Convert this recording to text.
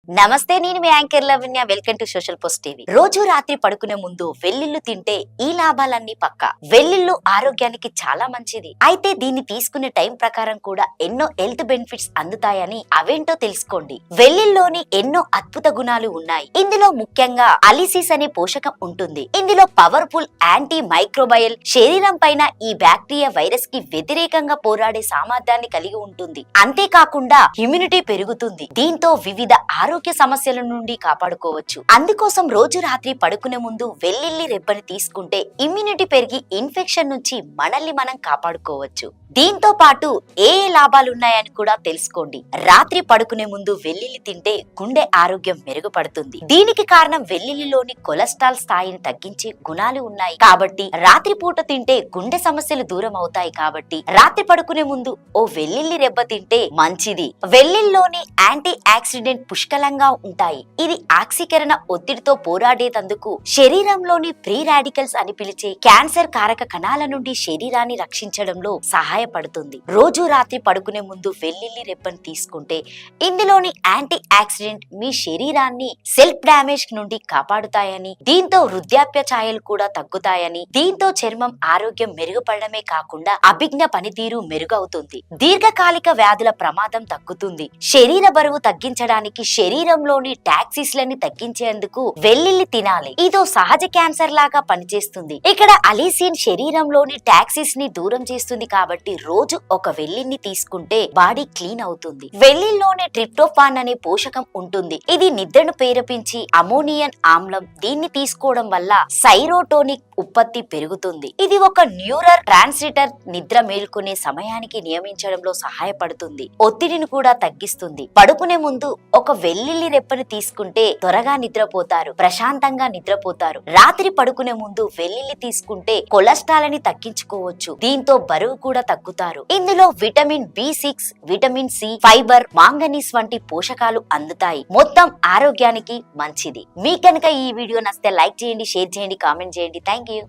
నమస్తే, నేను మీ anchor Lavanya. Welcome to Social Post TV. రోజు రాత్రి పడుకునే ముందు వెల్లుల్లి తింటే ఈ లాభాలన్నీ పక్కా. వెల్లుల్లి ఆరోగ్యానికి చాలా మంచిది. అయితే దీన్ని తీసుకునే టైం ప్రకారం కూడా ఎన్నో హెల్త్ బెనిఫిట్స్ అందుతాయని అవేంటో తెలుసుకోండి. వెల్లుల్లిలోని ఎన్నో అద్భుత గుణాలు ఉన్నాయి. ఇందులో ముఖ్యంగా అలిసిస్ అనే పోషకం ఉంటుంది. ఇందులో పవర్ఫుల్ యాంటీ మైక్రోబయల్, శరీరం పైన ఈ బ్యాక్టీరియా వైరస్ కి వ్యతిరేకంగా పోరాడే సామర్థ్యాన్ని కలిగి ఉంటుంది. అంతేకాకుండా ఇమ్యూనిటీ పెరుగుతుంది. దీంతో వివిధ ఆరోగ్య సమస్యల నుండి కాపాడుకోవచ్చు. అందుకోసం రోజు రాత్రి పడుకునే ముందు వెల్లుల్లి రెబ్బని తీసుకుంటే ఇమ్యూనిటీ పెరిగి ఇన్ఫెక్షన్ నుంచి మనల్ని మనం కాపాడుకోవచ్చు. దీంతో పాటు ఏ లాభాలున్నాయని కూడా తెలుసుకోండి. రాత్రి పడుకునే ముందు వెల్లుల్లి తింటే గుండె ఆరోగ్యం మెరుగుపడుతుంది. దీనికి కారణం వెల్లుల్లిలోని కొలెస్ట్రాల్ స్థాయిని తగ్గించే గుణాలు ఉన్నాయి. కాబట్టి రాత్రి పూట తింటే గుండె సమస్యలు దూరం అవుతాయి. కాబట్టి రాత్రి పడుకునే ముందు ఓ వెల్లుల్లి రెబ్బ తింటే మంచిది. వెల్లుల్లిలోని యాంటీ ఆక్సిడెంట్ పుష్కలంగా ఉంటాయి. ఇది ఆక్సీకరణ ఒత్తిడితో పోరాడేందుకు, శరీరంలోని ప్రీ రాడికల్స్ అని పిలిచే క్యాన్సర్ కారక కణాల నుండి శరీరాన్ని రక్షించడంలో సహాయపడుతుంది. రోజు రాత్రి పడుకునే ముందు వెల్లుల్లి రెబ్బను తీసుకుంటే ఇందులోని యాంటీ ఆక్సిడెంట్ మీ శరీరాన్ని సెల్ఫ్ డ్యామేజ్ నుండి కాపాడుతాయని, దీంతో వృద్ధాప్య ఛాయలు కూడా తగ్గుతాయని, దీంతో చర్మం ఆరోగ్యం మెరుగుపడమే కాకుండా అభిజ్ఞ పనితీరు మెరుగవుతుంది. దీర్ఘకాలిక వ్యాధుల ప్రమాదం తగ్గుతుంది. శరీర బరువు తగ్గించడానికి, శరీరంలోని టాక్సిస్లని తగ్గించేందుకు వెల్లుల్లి తినాలి. ఇదో సహజ క్యాన్సర్ లాగా పనిచేస్తుంది. ఇక్కడ అలిసిన్ శరీరంలోని టాక్సిస్ ని దూరం చేస్తుంది. కాబట్టి రోజు ఒక వెల్లుల్లిని తీసుకుంటే బాడీ క్లీన్ అవుతుంది. వెల్లుల్లిలోనే ట్రిప్టోఫాన్ అనే పోషకం ఉంటుంది. ఇది నిద్రను ప్రేరేపించి అమోనియన్ ఆమ్లం. దీన్ని తీసుకోవడం వల్ల సైరోటోనిక్ ఉత్పత్తి పెరుగుతుంది. ఇది ఒక న్యూరల్ ట్రాన్స్మిటర్. నిద్ర మేల్కొనే సమయానికి నియమించడంలో సహాయపడుతుంది. ఒత్తిడిని కూడా తగ్గిస్తుంది. పడుకునే ముందు ఒక వెల్లుల్లి రెప్పని తీసుకుంటే త్వరగా నిద్రపోతారు, ప్రశాంతంగా నిద్రపోతారు. రాత్రి పడుకునే ముందు వెల్లుల్లి తీసుకుంటే కొలెస్ట్రాల్ ని తగ్గించుకోవచ్చు. దీంతో బరువు కూడా తగ్గుతారు. ఇందులో vitamin B6, vitamin C, fibre, manganese వంటి పోషకాలు అందుతాయి. మొత్తం ఆరోగ్యానికి మంచిది. మీకు కనుక ఈ వీడియో నచ్చితే లైక్ చేయండి, షేర్ చేయండి, కామెంట్ చేయండి. Thank you.